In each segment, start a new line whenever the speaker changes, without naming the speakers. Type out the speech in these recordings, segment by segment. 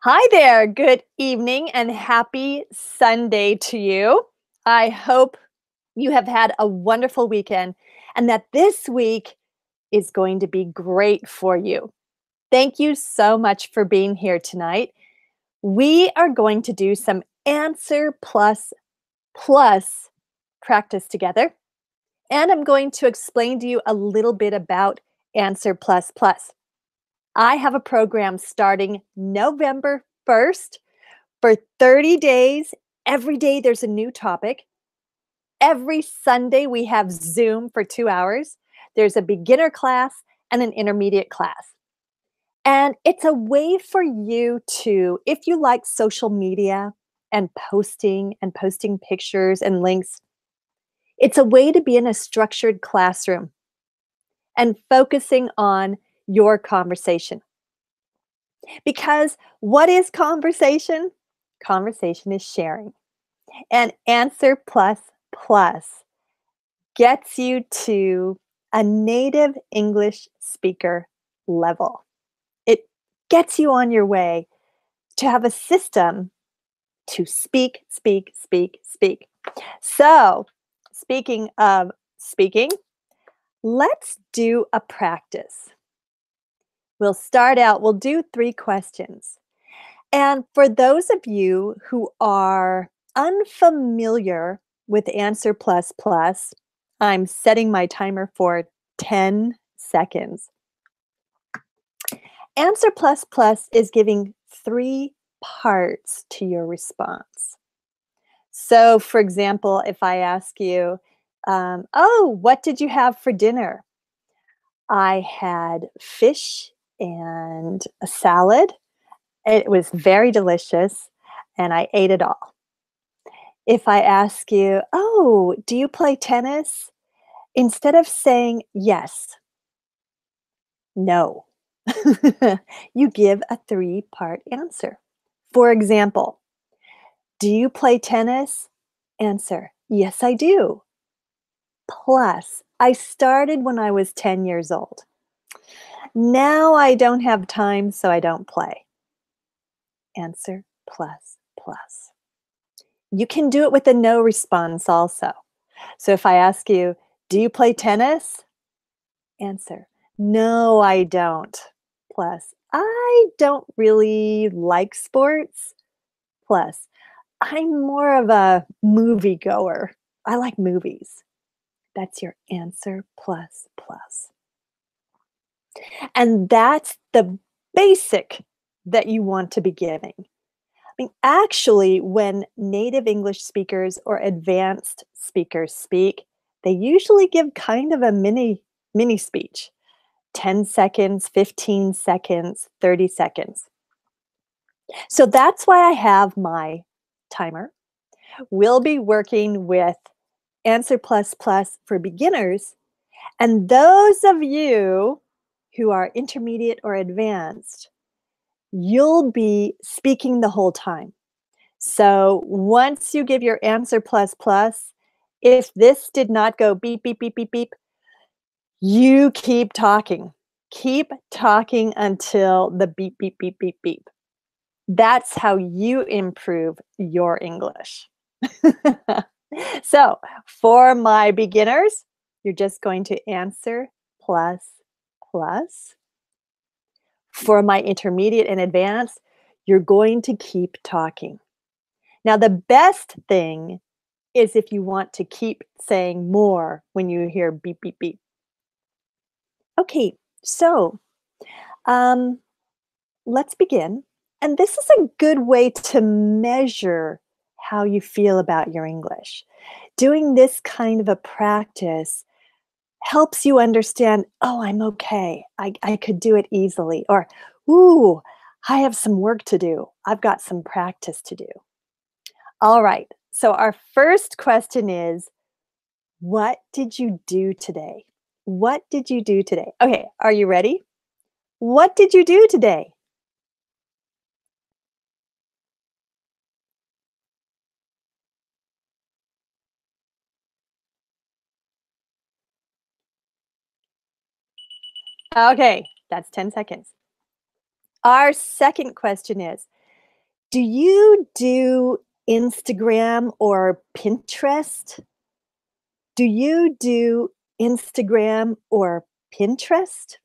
Hi there. Good evening and happy Sunday to you. I hope you have had a wonderful weekend and that this week is going to be great for you. Thank you so much for being here tonight. We are going to do some answer plus practice together, and I'm going to explain to you a little bit about answer plus plus. I have a program starting November 1st. For 30 days, every day there's a new topic. Every Sunday we have Zoom for 2 hours. There's a beginner class and an intermediate class. And it's a way for you to, if you like social media and posting pictures and links, it's a way to be in a structured classroom and focusing on your conversation. Because what is conversation? Conversation is sharing. And answer plus plus gets you to a native English speaker level. It gets you on your way to have a system to speak, speak, speak, speak. So, speaking of speaking, let's do a practice. We'll do 3 questions. And for those of you who are unfamiliar with answer plus plus, I'm setting my timer for 10 seconds. Answer plus plus is giving 3 parts to your response. So, for example, if I ask you, oh, what did you have for dinner? I had fish and a salad. It was very delicious, and I ate it all. If I ask you, "Oh, do you play tennis?" Instead of saying yes, no, you give a 3-part answer. For example, do you play tennis? Answer, yes, I do. Plus, I started when I was 10 years old. Now I don't have time, so I don't play. Answer plus plus. You can do it with a no response also. So if I ask you, do you play tennis? Answer, no, I don't. Plus, I don't really like sports. Plus, I'm more of a movie goer. I like movies. That's your answer plus plus. And that's the basic that you want to be giving. Actually, when native English speakers or advanced speakers speak, they usually give kind of a mini speech. 10 seconds, 15 seconds, 30 seconds. So that's why I have my timer. We'll be working with answer plus plus for beginners, and those of you who are intermediate or advanced, you'll be speaking the whole time. So once you give your answer plus plus, if this did not go beep, beep, beep, beep, beep, you keep talking. Keep talking until the beep, beep, beep, beep, beep. That's how you improve your English. So for my beginners, you're just going to answer plus plus. For my intermediate and advanced, you're going to keep talking. Now, the best thing is if you want to keep saying more when you hear beep, beep, beep. Okay, so um, let's begin. And this is a good way to measure how you feel about your English. Doing this kind of a practice helps you understand, oh, I'm okay. I could do it easily. Or, ooh, I have some work to do. I've got some practice to do. All right. So our first question is, what did you do today? What did you do today? Okay, are you ready? What did you do today? Okay, that's 10 seconds. Our second question is, Do you do Instagram or Pinterest? Do you do Instagram or Pinterest?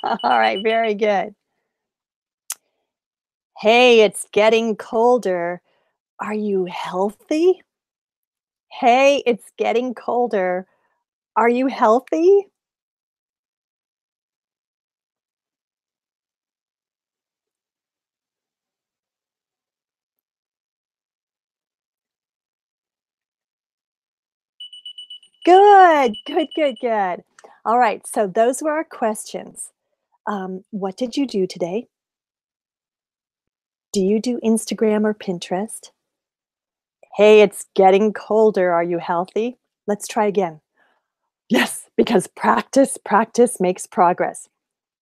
All right, very good. Hey, it's getting colder. Are you healthy? Hey, it's getting colder. Are you healthy? Good, good, good, good. All right, so those were our questions. What did you do today? Do you do Instagram or Pinterest? Hey, it's getting colder. Are you healthy? Let's try again. Yes, because practice makes progress.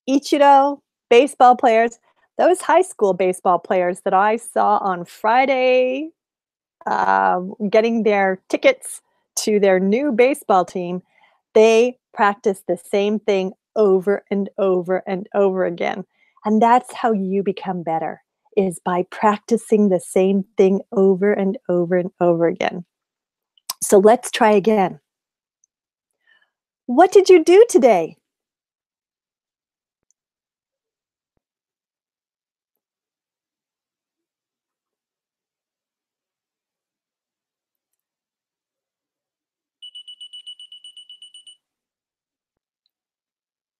Ichiro, baseball players, those high school baseball players that I saw on Friday, getting their tickets to their new baseball team, they practice the same thing over and over and over again. And that's how you become better, is by practicing the same thing over and over and over again. So let's try again. What did you do today?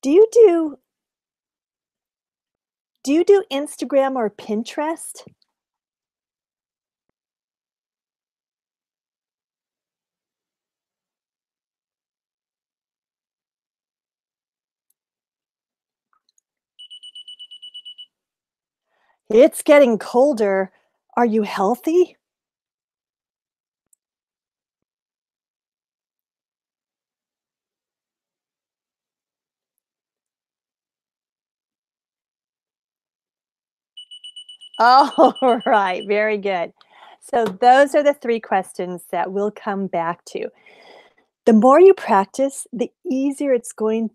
Do you do do you do Instagram or Pinterest? It's getting colder. Are you healthy? Oh, right. Very good. So those are the 3 questions that we'll come back to. The more you practice, the easier it's going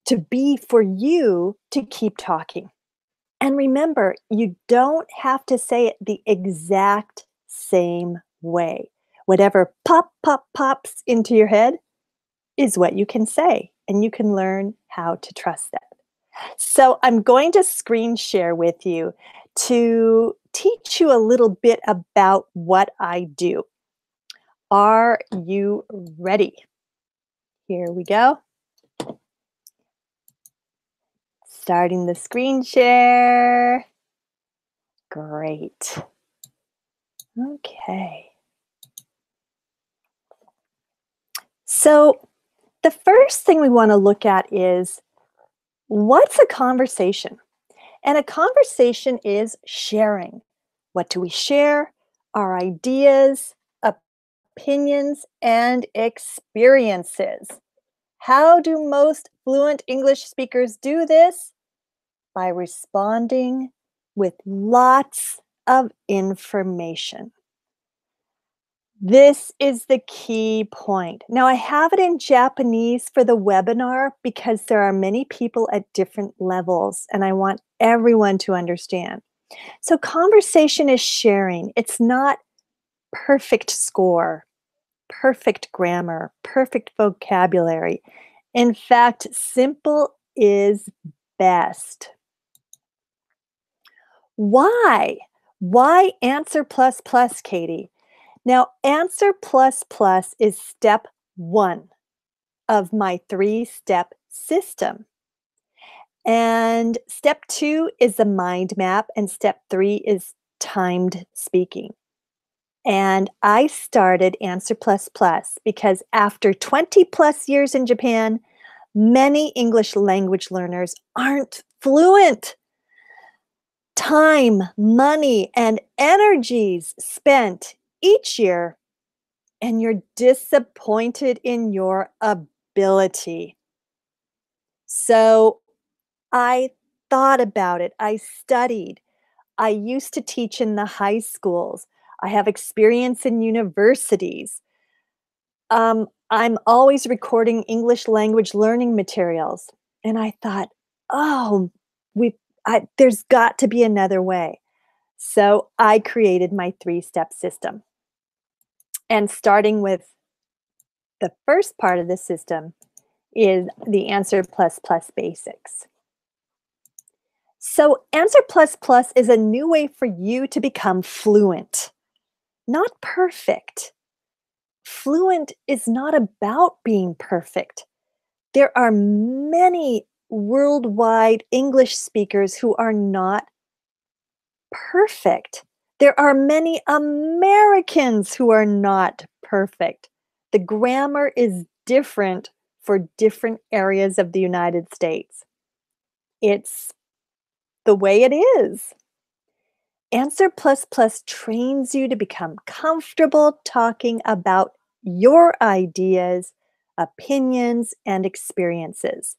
to be for you to keep talking. And remember, you don't have to say it the exact same way. Whatever pops into your head is what you can say, and you can learn how to trust that. So I'm going to screen share with you to teach you a little bit about what I do. Are you ready? Here we go. Starting the screen share. Great. Okay. So the first thing we want to look at is, what's a conversation? And a conversation is sharing. What do we share? Our ideas, opinions, and experiences. How do most fluent English speakers do this? By responding with lots of information. This is the key point. Now, I have it in Japanese for the webinar because there are many people at different levels, and I want everyone to understand. So, conversation is sharing, it's not perfect score, perfect grammar, perfect vocabulary. In fact, simple is best. Why? Why answer plus plus, Katie? Now, answer plus plus is step 1 of my 3-step system. And step 2 is the mind map, and step 3 is timed speaking. And I started Answer Plus Plus because after 20 plus years in Japan, many English language learners aren't fluent. Time, money, and energies spent each year, and you're disappointed in your ability. So I thought about it. I studied. I used to teach in the high schools. I have experience in universities. I'm always recording English language learning materials. And I thought, oh, there's got to be another way. So I created my 3-step system. And starting with the first part of the system is the Answer Plus Plus basics. So, Answer Plus Plus is a new way for you to become fluent, not perfect. Fluent is not about being perfect. There are many worldwide English speakers who are not perfect. There are many Americans who are not perfect. The grammar is different for different areas of the United States. It's the way it is. Answer Plus Plus trains you to become comfortable talking about your ideas, opinions, and experiences.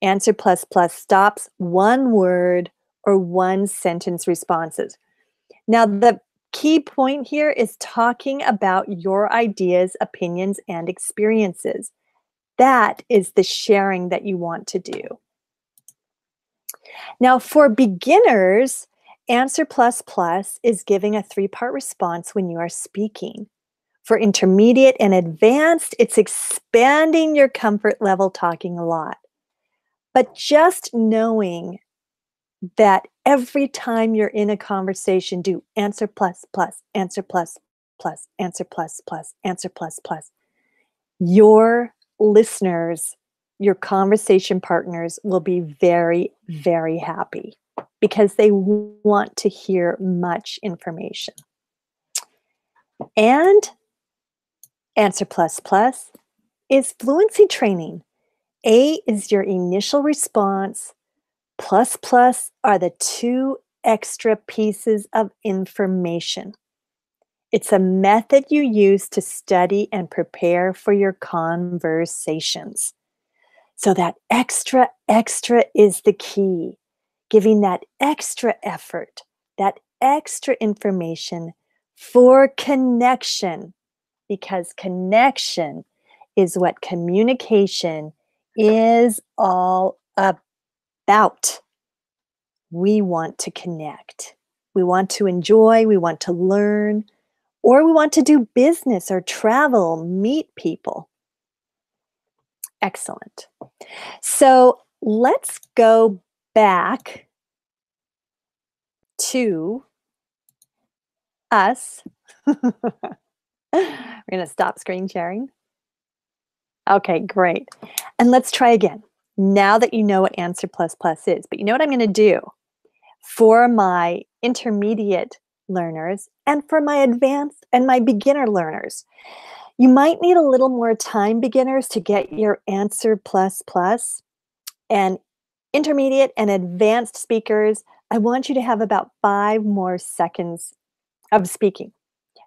Answer Plus Plus stops one word or one sentence responses. Now, the key point here is talking about your ideas, opinions, and experiences. That is the sharing that you want to do. Now, for beginners, Answer Plus Plus is giving a 3-part response when you are speaking. For intermediate and advanced, it's expanding your comfort level talking a lot. But just knowing that every time you're in a conversation, do Answer Plus Plus, Answer Plus Plus, Answer Plus Plus, Answer Plus Plus. Your listeners, your conversation partners will be very, very happy because they want to hear much information. And Answer Plus Plus is fluency training. A is your initial response. Plus plus are the 2 extra pieces of information. It's a method you use to study and prepare for your conversations. So that extra is the key, giving that extra effort, that extra information for connection, because connection is what communication is all about. We want to connect. We want to enjoy, we want to learn, or we want to do business or travel, meet people. Excellent. So let's go back to us. We're going to stop screen sharing. Okay, great. And let's try again. Now that you know what Answer Plus Plus is, but you know what I'm going to do for my intermediate learners and for my advanced and my beginner learners. You might need a little more time, beginners, to get your Answer Plus Plus. And intermediate and advanced speakers, I want you to have about 5 more seconds of speaking.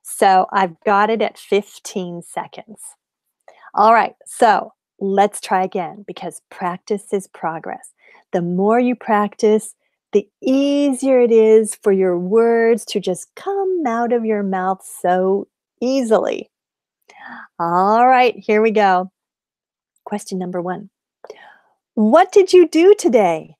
So I've got it at 15 seconds. All right, so let's try again because practice is progress. The more you practice, the easier it is for your words to just come out of your mouth so easily. All right, here we go. Question number 1. What did you do today?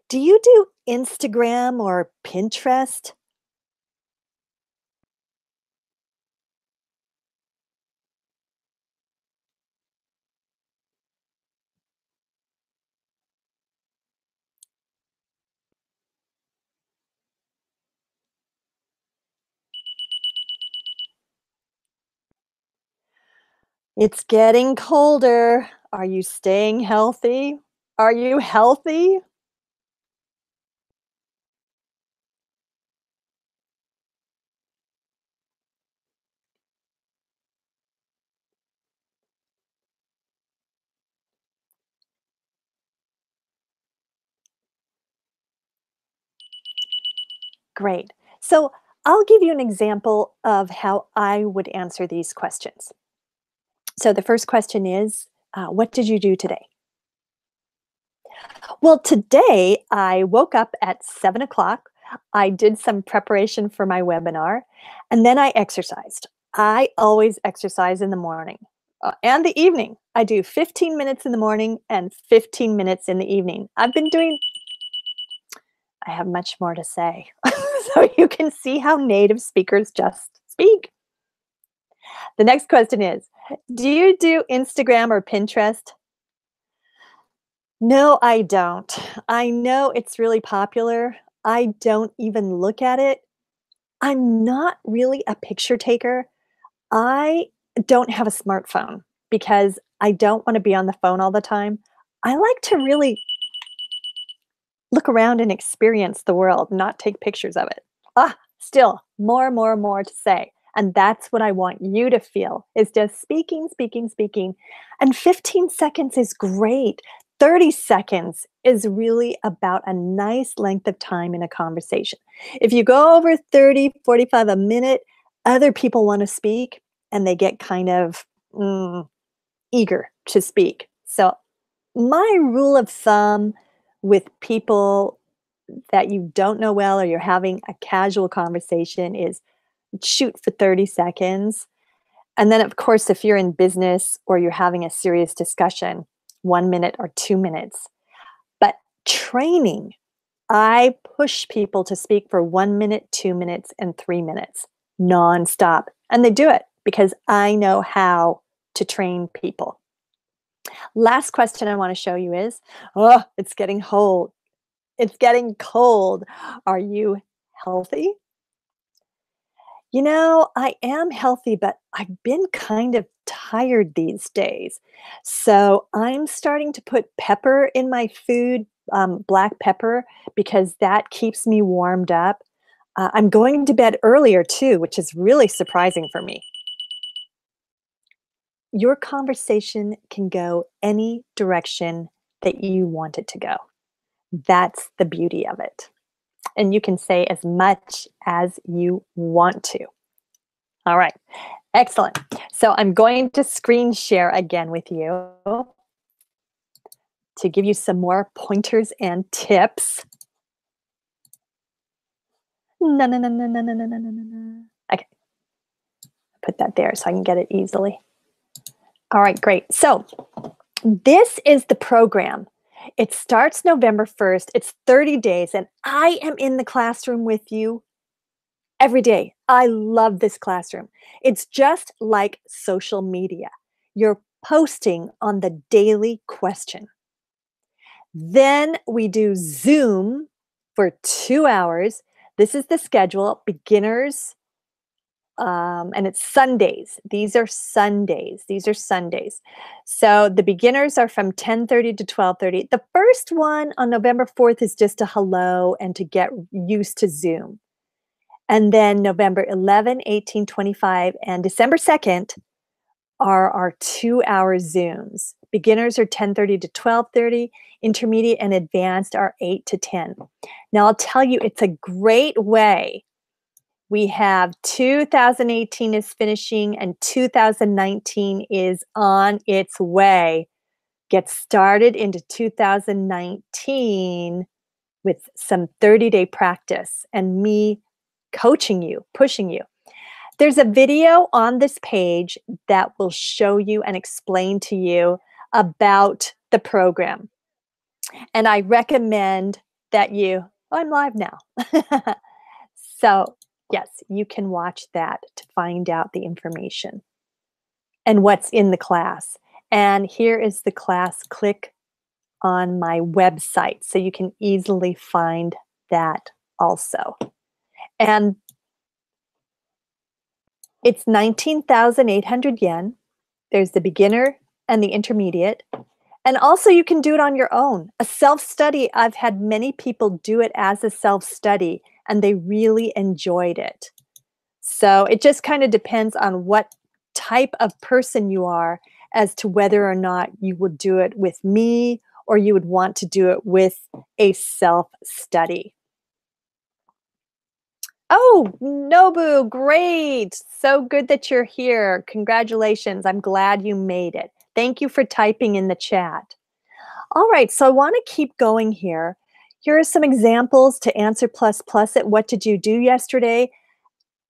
Do you do Instagram or Pinterest? It's getting colder. Are you staying healthy? Are you healthy? Great. So I'll give you an example of how I would answer these questions. So the first question is, what did you do today? Well, today I woke up at 7 o'clock. I did some preparation for my webinar, and then I exercised. I always exercise in the morning and the evening. I do 15 minutes in the morning and 15 minutes in the evening. I have much more to say. So you can see how native speakers just speak. The next question is, do you do Instagram or Pinterest? No, I don't. I know it's really popular. I don't even look at it. I'm not really a picture taker. I don't have a smartphone because I don't want to be on the phone all the time. I like to really look around and experience the world, not take pictures of it. Still, more to say. And that's what I want you to feel is just speaking, speaking, speaking. And 15 seconds is great. 30 seconds is really about a nice length of time in a conversation. If you go over 30, 45, a minute, other people want to speak and they get kind of eager to speak. So my rule of thumb with people that you don't know well or you're having a casual conversation is shoot for 30 seconds. And then, of course, if you're in business or you're having a serious discussion, 1 minute or 2 minutes. But training, I push people to speak for 1 minute, 2 minutes, and 3 minutes nonstop. And they do it because I know how to train people. Last question I want to show you is, it's getting cold. It's getting cold. Are you healthy? You know, I am healthy, but I've been kind of tired these days. So I'm starting to put pepper in my food, black pepper, because that keeps me warmed up. I'm going to bed earlier too, which is really surprising for me. Your conversation can go any direction that you want it to go. That's the beauty of it. And you can say as much as you want to. All right, excellent. So I'm going to screen share again with you to give you some more pointers and tips. No, no, no, no, no, no, no, no, no, no. Okay, put that there so I can get it easily. All right, great. So this is the program. It starts November 1st. It's 30 days, and I am in the classroom with you every day. I love this classroom. It's just like social media. You're posting on the daily question. Then we do Zoom for 2 hours. This is the schedule, beginners, and it's Sundays. These are Sundays. So the beginners are from 10:30 to 12:30. The first one on November 4th is just a hello and to get used to Zoom. And then November 11, 18, 25, and December 2nd are our 2-hour Zooms. Beginners are 10:30 to 12:30. Intermediate and advanced are 8 to 10. Now, I'll tell you, it's a great way. We have 2018 is finishing and 2019 is on its way. Get started into 2019 with some 30-day practice and me coaching you, pushing you. There's a video on this page that will show you and explain to you about the program. And I recommend that I'm live now. So yes, you can watch that to find out the information and what's in the class. And here is the class. Click on my website so you can easily find that also. And it's 19,800 yen. There's the beginner and the intermediate. And also you can do it on your own. A self-study, I've had many people do it as a self-study and they really enjoyed it. So it just kind of depends on what type of person you are as to whether or not you would do it with me or you would want to do it with a self-study. Oh, Nobu, great. So good that you're here. Congratulations. I'm glad you made it. Thank you for typing in the chat. All right, so I want to keep going here. Here are some examples to answer plus plus at what did you do yesterday?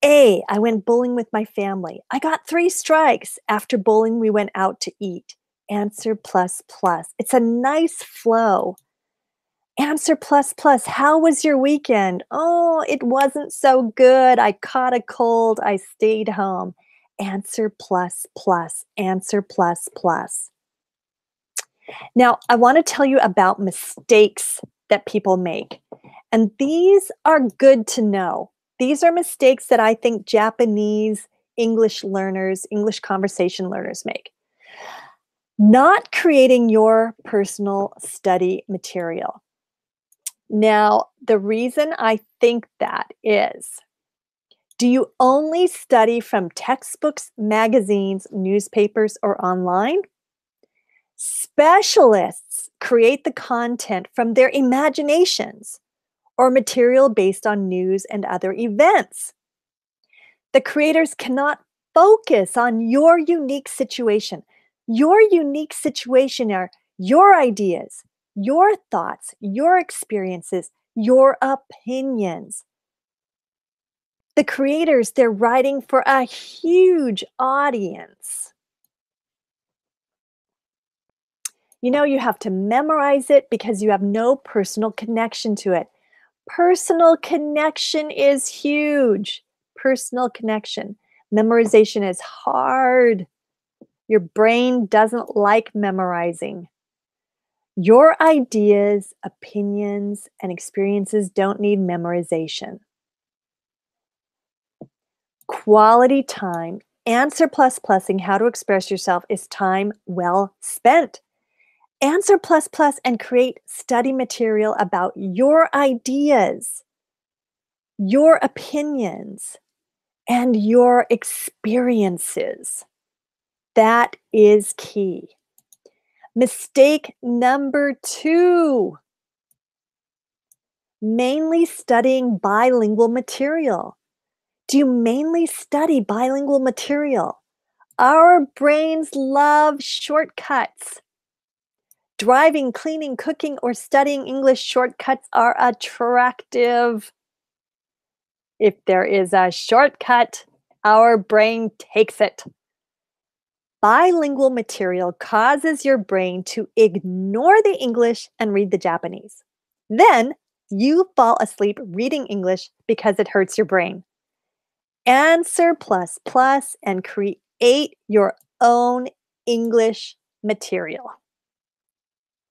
A, I went bowling with my family. I got 3 strikes. After bowling, we went out to eat. Answer plus plus. It's a nice flow. Answer plus plus. How was your weekend? Oh, it wasn't so good. I caught a cold. I stayed home. Answer plus plus. Answer plus plus. Now, I want to tell you about mistakes that people make. And these are good to know. These are mistakes that I think Japanese English learners, English conversation learners make. Not creating your personal study material. Now, the reason I think that is, do you only study from textbooks, magazines, newspapers, or online? Specialists create the content from their imaginations or material based on news and other events. The creators cannot focus on your unique situation. Your unique situation are your ideas, your thoughts, your experiences, your opinions. The creators, they're writing for a huge audience. You know, you have to memorize it because you have no personal connection to it. Personal connection is huge. Personal connection. Memorization is hard. Your brain doesn't like memorizing. Your ideas, opinions, and experiences don't need memorization. Quality time. Answer plus plusing how to express yourself is time well spent. Answer plus plus and create study material about your ideas, your opinions, and your experiences. That is key. Mistake number 2, mainly studying bilingual material. Do you mainly study bilingual material? Our brains love shortcuts. Driving, cleaning, cooking, or studying English, shortcuts are attractive. If there is a shortcut, our brain takes it. Bilingual material causes your brain to ignore the English and read the Japanese. Then you fall asleep reading English because it hurts your brain. Answer plus plus and create your own English material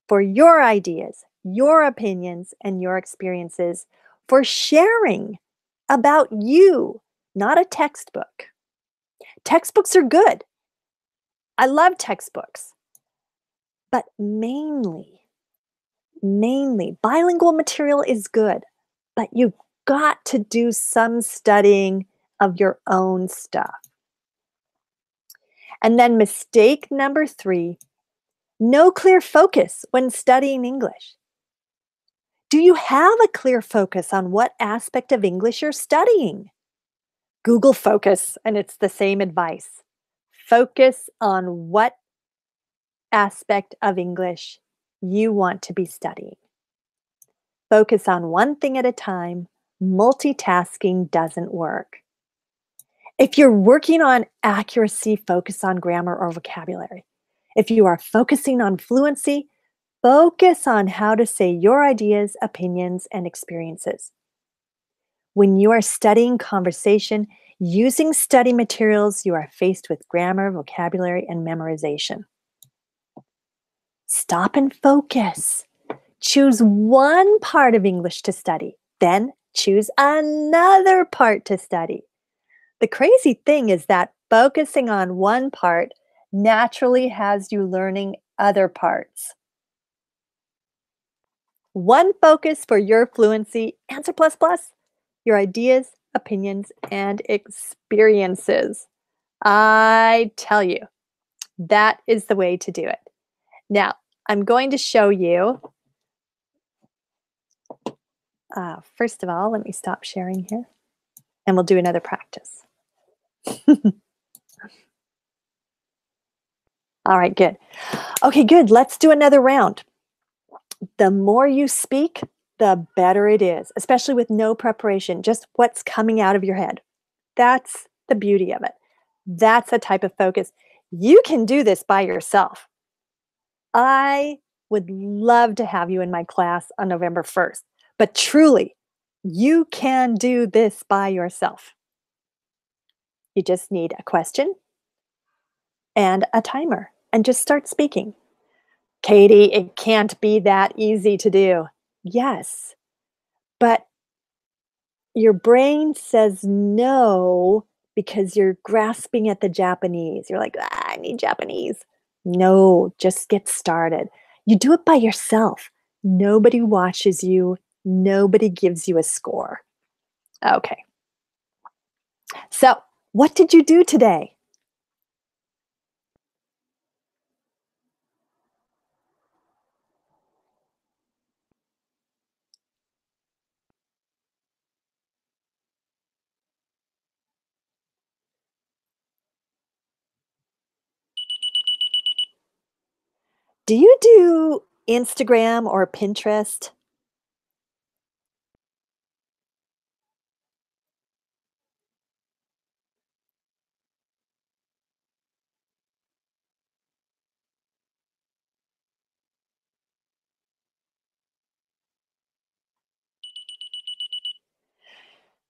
for your ideas, your opinions, and your experiences, for sharing about you, not a textbook. Textbooks are good. I love textbooks, but mainly, bilingual material is good, but you've got to do some studying of your own stuff. And then mistake number 3, no clear focus when studying English. Do you have a clear focus on what aspect of English you're studying? Google focus, and it's the same advice. Focus on what aspect of English you want to be studying. Focus on one thing at a time. Multitasking doesn't work. If you're working on accuracy, focus on grammar or vocabulary. If you are focusing on fluency, focus on how to say your ideas, opinions, and experiences. When you are studying conversation, using study materials, you are faced with grammar, vocabulary, and memorization. Stop and focus. Choose one part of English to study, then choose another part to study. The crazy thing is that focusing on one part naturally has you learning other parts. One focus for your fluency, answer plus plus, your ideas, opinions, and experiences. I tell you, that is the way to do it. Now, I'm going to show you. First of all, let me stop sharing here. and we'll do another practice. All right, good. Okay, good. Let's do another round. The more you speak, the better it is, especially with no preparation, just what's coming out of your head. That's the beauty of it. That's a type of focus. You can do this by yourself. I would love to have you in my class on November 1st, but truly, you can do this by yourself. You just need a question and a timer and just start speaking. Katie, it can't be that easy to do. Yes, but your brain says no because you're grasping at the Japanese. You're like, I need Japanese. No, just get started. You do it by yourself. Nobody watches you. Nobody gives you a score. Okay. So, what did you do today? Do you do Instagram or Pinterest?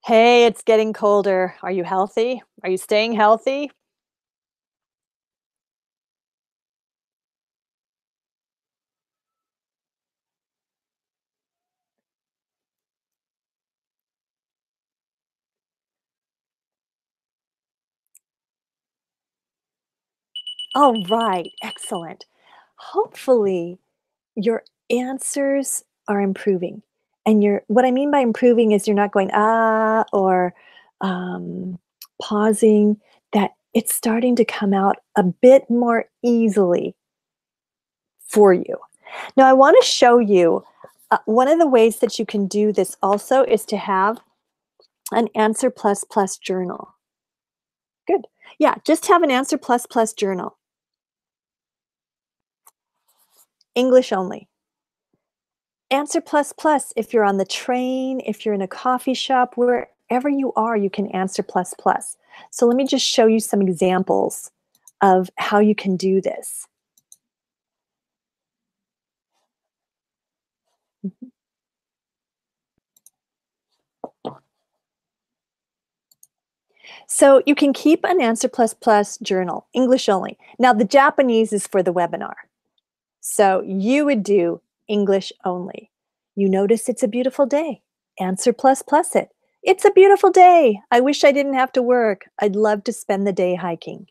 Hey, it's getting colder. Are you healthy? Are you staying healthy? Oh, right. Excellent. Hopefully, your answers are improving. And you're what I mean by improving is you're not going, or um, pausing, that it's starting to come out a bit more easily for you. Now, I want to show you one of the ways that you can do this also is to have an answer plus plus journal. Good. Yeah, just have an answer plus plus journal, English only. Answer plus plus if you're on the train, if you're in a coffee shop, wherever you are, you can answer plus plus. So let me just show you some examples of how you can do this. Mhm. So you can keep an answer plus plus journal, English only. Now the Japanese is for the webinar. So you would do English only. You notice it's a beautiful day. Answer plus plus it. It's a beautiful day. I wish I didn't have to work. I'd love to spend the day hiking.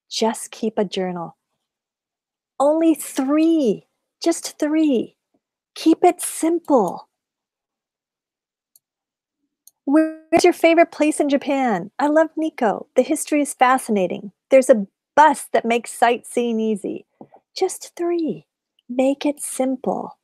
Just keep a journal. Only 3, just 3. Keep it simple. Where's your favorite place in Japan? I love Nikko. The history is fascinating. There's a bus that makes sightseeing easy. Just 3. Make it simple.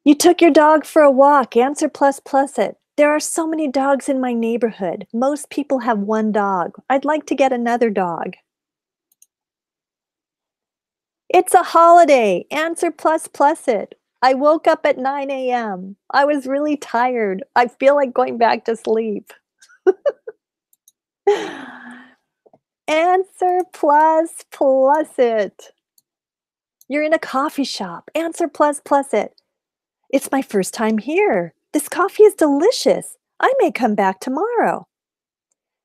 You took your dog for a walk. Answer plus plus it. There are so many dogs in my neighborhood. Most people have one dog. I'd like to get another dog. It's a holiday. Answer plus plus it. I woke up at 9 a.m. I was really tired. I feel like going back to sleep. Answer plus plus it. You're in a coffee shop. Answer plus plus it. It's my first time here. This coffee is delicious. I may come back tomorrow.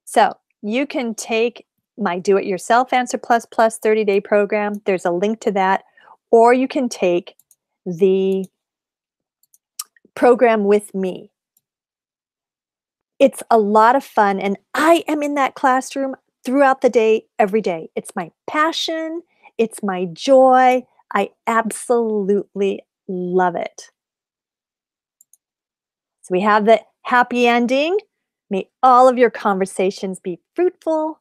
So you can take my do it yourself Answer Plus Plus 30-day program. There's a link to that. Or you can take the program with me. It's a lot of fun, and I am in that classroom throughout the day, every day. It's my passion, it's my joy. I absolutely love it. So we have the happy ending. May all of your conversations be fruitful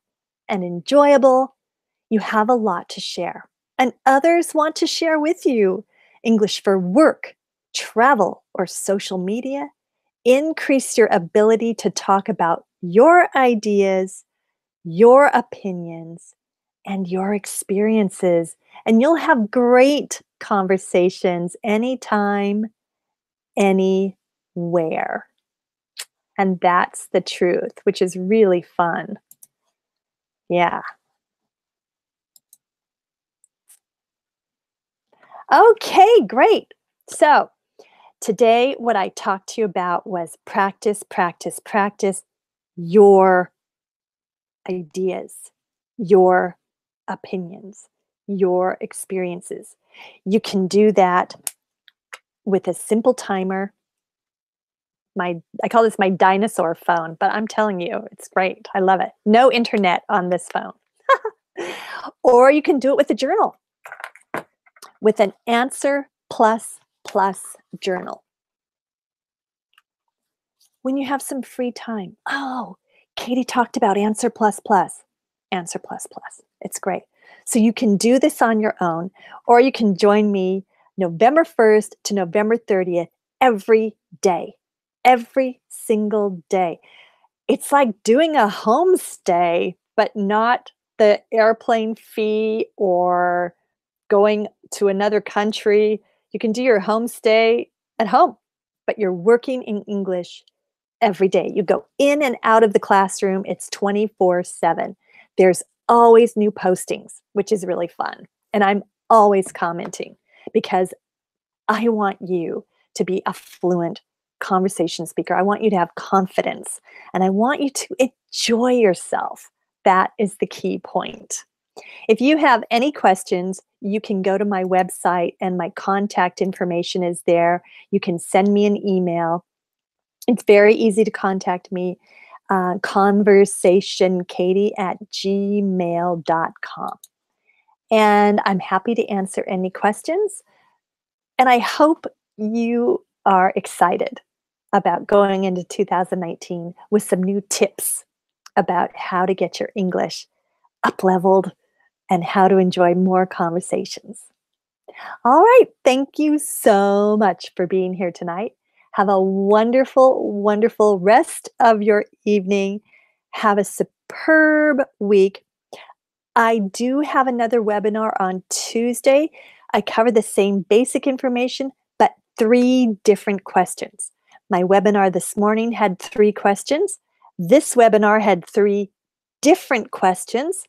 and enjoyable. You have a lot to share, and others want to share with you English for work, travel, or social media. increase your ability to talk about your ideas, your opinions, and your experiences. And you'll have great conversations anytime, anywhere. And that's the truth, which is really fun. Yeah. Okay, great. So today, what I talked to you about was practice, practice, practice your ideas, your opinions, your experiences. You can do that with a simple timer. I call this my dinosaur phone, but I'm telling you, it's great. I love it. No internet on this phone. Or you can do it with a journal, with an answer plus journal. When you have some free time, oh, Katie talked about answer plus plus. Answer plus plus. It's great. So you can do this on your own, or you can join me November 1st to November 30th every day, every single day. It's like doing a homestay, but not the airplane fee or going to another country. You can do your homestay at home, but you're working in English every day. You go in and out of the classroom. It's 24/7. There's always new postings, which is really fun. And I'm always commenting because I want you to be a fluent conversation speaker. I want you to have confidence and I want you to enjoy yourself. That is the key point. If you have any questions, you can go to my website and my contact information is there. You can send me an email. It's very easy to contact me, conversationkatie@gmail.com. And I'm happy to answer any questions. And I hope you are excited about going into 2019 with some new tips about how to get your English up leveled and how to enjoy more conversations. All right. Thank you so much for being here tonight. Have a wonderful, wonderful rest of your evening. Have a superb week. I do have another webinar on Tuesday. I cover the same basic information, but 3 different questions. My webinar this morning had 3 questions. This webinar had 3 different questions.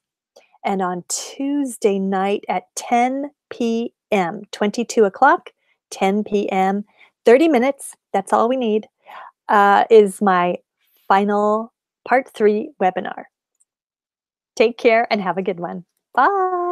And on Tuesday night at 10 p.m., 22 o'clock, 10 p.m., 30 minutes, that's all we need, is my final part 3 webinar. Take care and have a good one. Bye.